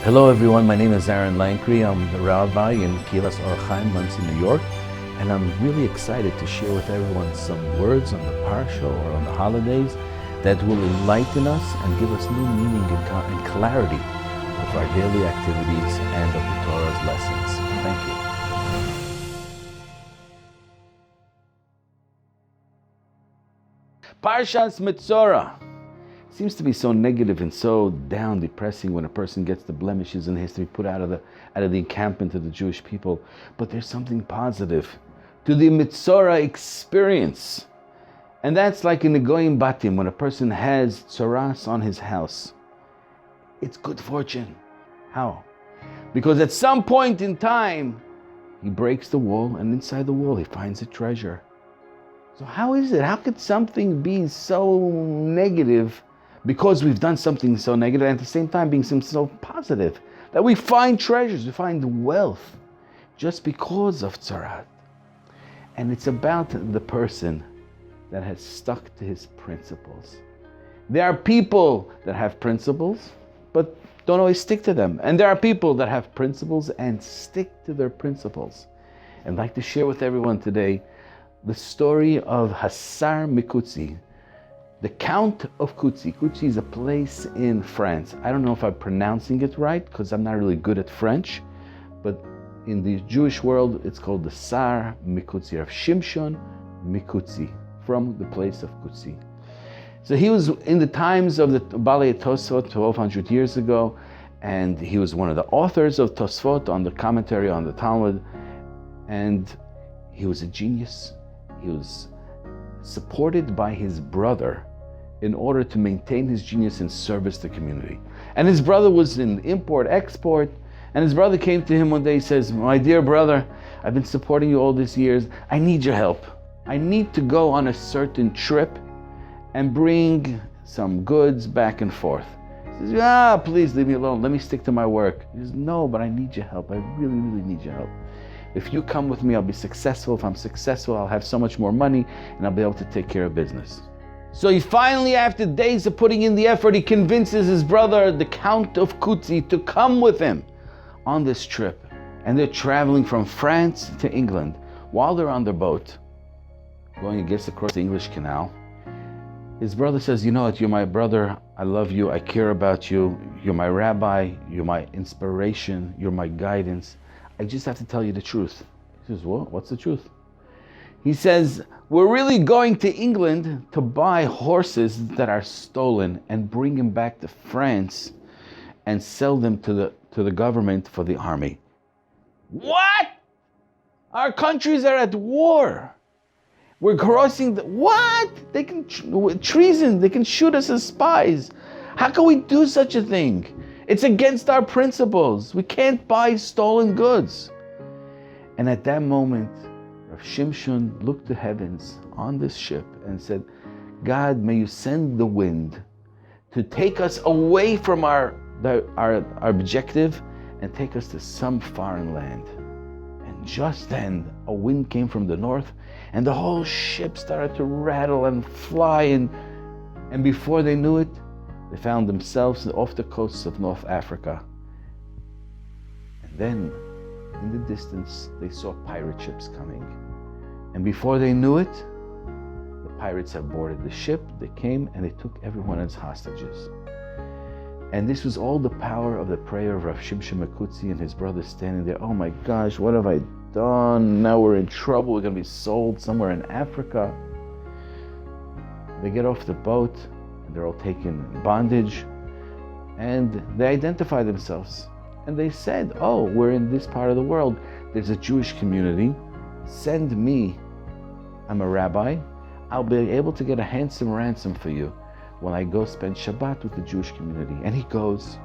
Hello everyone, my name is Rabbi Lankry. I'm the rabbi in Kilas Or Chaim, Monsey, New York, and I'm really excited to share with everyone some words on the Parsha or on the holidays that will enlighten us and give us new meaning and clarity of our daily activities and of the Torah's lessons. Thank you. Parshat Metzora seems to be so negative and so down, depressing when a person gets the blemishes and has to be put out of the encampment of the Jewish people. But there's something positive to the Metzora experience. And that's like in the Goyim Batim, when a person has tzoras on his house. It's good fortune. How? Because at some point in time, he breaks the wall, and inside the wall he finds a treasure. So how is it? How could something be so negative because we've done something so negative, and at the same time being so positive, that we find treasures, we find wealth, just because of tzarat? And it's about the person that has stuck to his principles. There are people that have principles, but don't always stick to them. And there are people that have principles and stick to their principles. And I'd like to share with everyone today the story of Hasar Mikutzi, the Count of Kutzi. Kutzi is a place in France. I don't know if I'm pronouncing it right because I'm not really good at French, but in the Jewish world, it's called the Sar Mikutzi, of Shimshon Mikutzi, from the place of Kutzi. So he was in the times of the Balei Tosfot 1200 years ago, and he was one of the authors of Tosfot on the commentary on the Talmud, and he was a genius. He was supported by his brother in order to maintain his genius and service the community. And his brother was in import-export, and his brother came to him one day. He says, "My dear brother, I've been supporting you all these years. I need your help. I need to go on a certain trip and bring some goods back and forth." He says, "Please leave me alone. Let me stick to my work." He says, "No, but I need your help. I really, really need your help. If you come with me, I'll be successful. If I'm successful, I'll have so much more money and I'll be able to take care of business." So he finally, after days of putting in the effort, he convinces his brother, the Count of Kutzi, to come with him on this trip. And they're traveling from France to England. While they're on their boat, going, I guess, across the English Canal, his brother says, "You know what, you're my brother. I love you. I care about you. You're my rabbi. You're my inspiration. You're my guidance. I just have to tell you the truth." He says, "Well, what's the truth?" He says, "We're really going to England to buy horses that are stolen and bring them back to France and sell them to the government for the army." What? Our countries are at war. We're crossing what? They can, treason, they can shoot us as spies. How can we do such a thing? It's against our principles. We can't buy stolen goods. And at that moment, Rav Shimshon looked to heavens on this ship and said, "God, may you send the wind to take us away from our objective and take us to some foreign land." And just then, a wind came from the north, and the whole ship started to rattle and fly, and before they knew it, they found themselves off the coasts of North Africa. And then, in the distance, they saw pirate ships coming. And before they knew it, the pirates had boarded the ship. They came and they took everyone as hostages. And this was all the power of the prayer of Rav Shimshon Mikutzi and his brother standing there. "Oh my gosh, what have I done? Now we're in trouble. We're going to be sold somewhere in Africa." They get off the boat, and they're all taken in bondage, and they identify themselves. And they said, "Oh, we're in this part of the world. There's a Jewish community. Send me. I'm a rabbi. I'll be able to get a handsome ransom for you when I go spend Shabbat with the Jewish community." And he goes,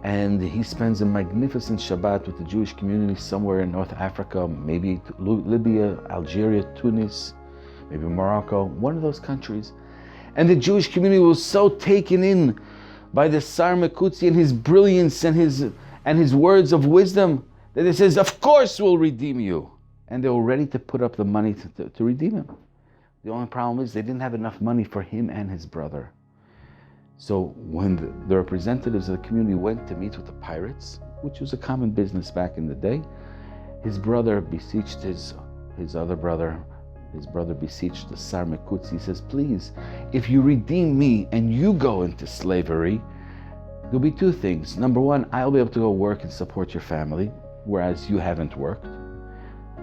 and he spends a magnificent Shabbat with the Jewish community somewhere in North Africa, maybe Libya, Algeria, Tunis, maybe Morocco, one of those countries. And the Jewish community was so taken in by the Sar Mikutzi and his brilliance and his words of wisdom that it says, "Of course we'll redeem you." And they were ready to put up the money to redeem him. The only problem is they didn't have enough money for him and his brother. So when the representatives of the community went to meet with the pirates, which was a common business back in the day, his brother beseeched his other brother. His brother beseeched the Sar Mekutzi. He says, please, if you redeem me and you go into slavery, there'll be two things. Number one, I'll be able to go work and support your family, whereas you haven't worked.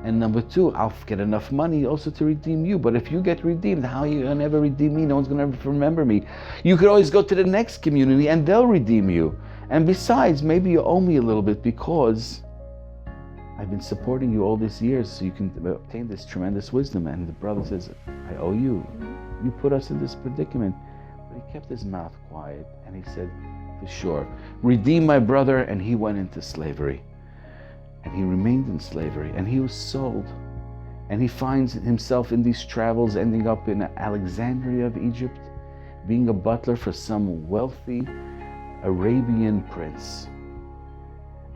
And number two, I'll get enough money also to redeem you. But if you get redeemed, how are you going to ever redeem me? No one's going to ever remember me. You could always go to the next community and they'll redeem you. And besides, maybe you owe me a little bit because I've been supporting you all these years so you can obtain this tremendous wisdom. And the brother says, I owe you. You put us in this predicament. But he kept his mouth quiet and he said, for sure, redeem my brother. And he went into slavery. And he remained in slavery, and he was sold. And he finds himself in these travels, ending up in Alexandria of Egypt, being a butler for some wealthy Arabian prince.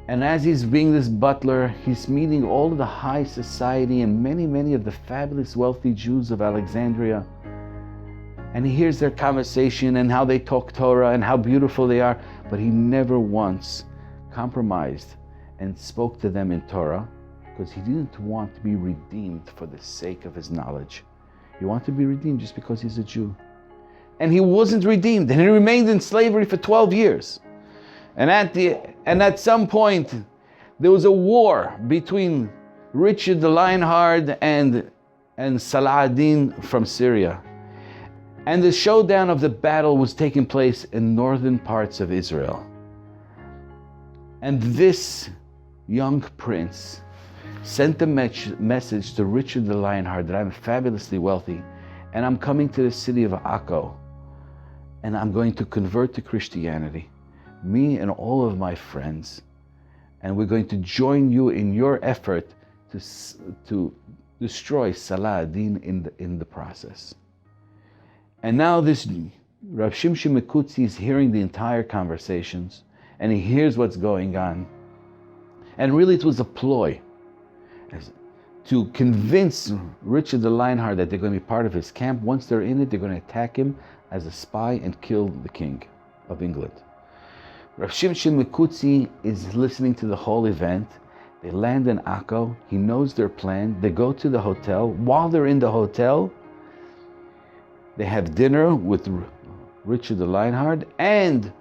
And as he's being this butler, he's meeting all of the high society and many of the fabulous wealthy Jews of Alexandria. And he hears their conversation and how they talk Torah and how beautiful they are, but he never once compromised and spoke to them in Torah, because he didn't want to be redeemed for the sake of his knowledge. He wanted to be redeemed just because he's a Jew. And he wasn't redeemed, and he remained in slavery for 12 years. And at some point, there was a war between Richard the Lionheart and Salah ad-Din from Syria. And the showdown of the battle was taking place in northern parts of Israel. And this young prince sent a message to Richard the Lionheart that I'm fabulously wealthy and I'm coming to the city of Akko and I'm going to convert to Christianity, me and all of my friends, and we're going to join you in your effort to destroy Salah ad-Din in the process. And now this Rav Shimshon Mekutzi is hearing the entire conversations and he hears what's going on. And really it was a ploy to convince Richard the Lionheart that they're going to be part of his camp. Once they're in it, they're going to attack him as a spy and kill the king of England. Rav Shimshon Mekutzi is listening to the whole event. They land in Akko. He knows their plan. They go to the hotel. While they're in the hotel, they have dinner with Richard the Lionheart and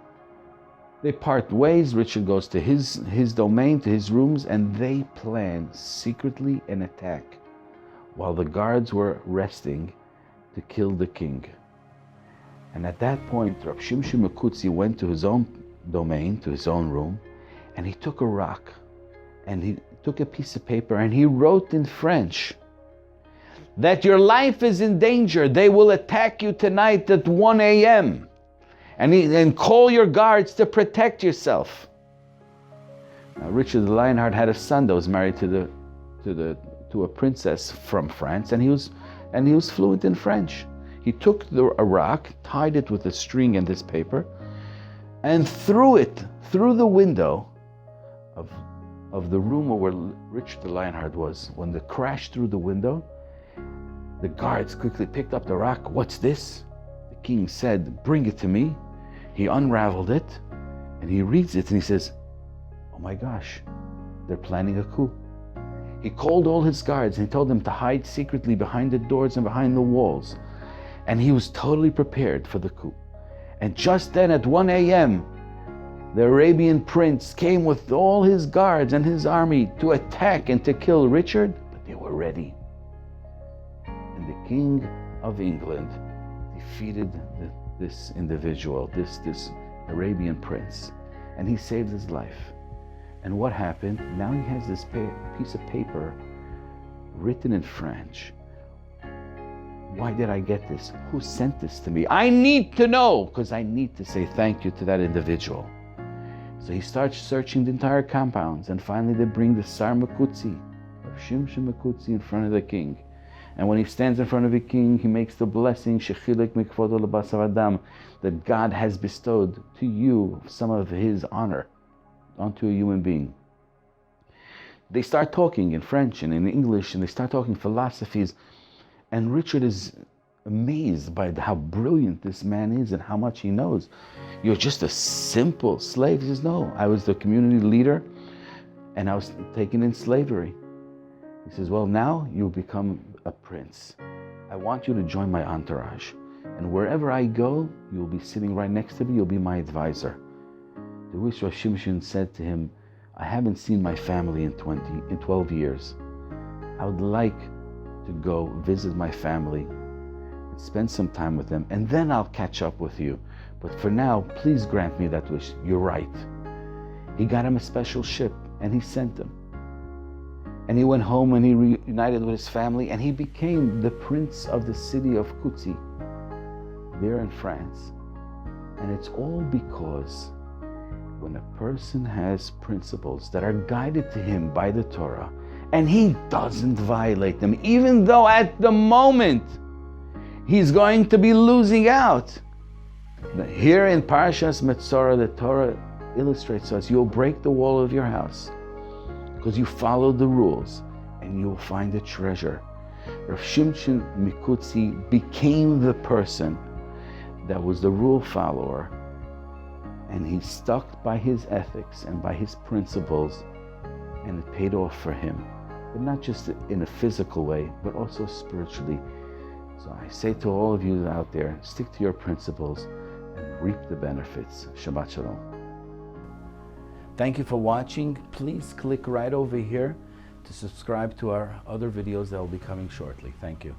they part ways. Richard goes to his domain, to his rooms, and they plan secretly an attack while the guards were resting to kill the king. And at that point, Rav Shimshon Mekutzi went to his own domain, to his own room, and he took a rock and he took a piece of paper and he wrote in French that your life is in danger. They will attack you tonight at 1 a.m. And call your guards to protect yourself. Now, Richard the Lionheart had a son that was married to a princess from France, and he was fluent in French. He took a rock, tied it with a string and this paper, and threw it through the window of the room where Richard the Lionheart was. When it crashed through the window, the guards quickly picked up the rock. What's this? The king said, bring it to me. He unraveled it and he reads it and he says, oh my gosh, they're planning a coup. He called all his guards and he told them to hide secretly behind the doors and behind the walls. And he was totally prepared for the coup. And just then at 1 a.m., the Arabian prince came with all his guards and his army to attack and to kill Richard, but they were ready. And the King of England defeated this individual, this Arabian prince, and he saved his life. And what happened? Now he has this piece of paper written in French. Why did I get this? Who sent this to me? I need to know, because I need to say thank you to that individual. So he starts searching the entire compounds, and finally they bring the Sar Mekutzi, Rav Shimshon Mekutzi, in front of the king. And when he stands in front of the king, he makes the blessing, Shechilek mikvodo lebasav adam, that God has bestowed to you some of his honor onto a human being. They start talking in French and in English, and they start talking philosophies. And Richard is amazed by how brilliant this man is and how much he knows. You're just a simple slave. He says, no, I was the community leader and I was taken in slavery. He says, well, now you'll become a prince. I want you to join my entourage. And wherever I go, you'll be sitting right next to me. You'll be my advisor. To which Rosh Shimshon said to him, I haven't seen my family in 12 years. I would like to go visit my family and spend some time with them, and then I'll catch up with you. But for now, please grant me that wish. You're right. He got him a special ship and he sent him. And he went home and he reunited with his family and he became the prince of the city of Kutsi, there in France. And it's all because when a person has principles that are guided to him by the Torah, and he doesn't violate them, even though at the moment he's going to be losing out. Here in Parshat Metzora, the Torah illustrates us, you'll break the wall of your house because you followed the rules and you'll find a treasure. Rav Shimshon Mikutzi became the person that was the rule follower, and he stuck by his ethics and by his principles, and it paid off for him. But not just in a physical way, but also spiritually. So I say to all of you out there, stick to your principles and reap the benefits. Shabbat Shalom. Thank you for watching. Please click right over here to subscribe to our other videos that will be coming shortly. Thank you.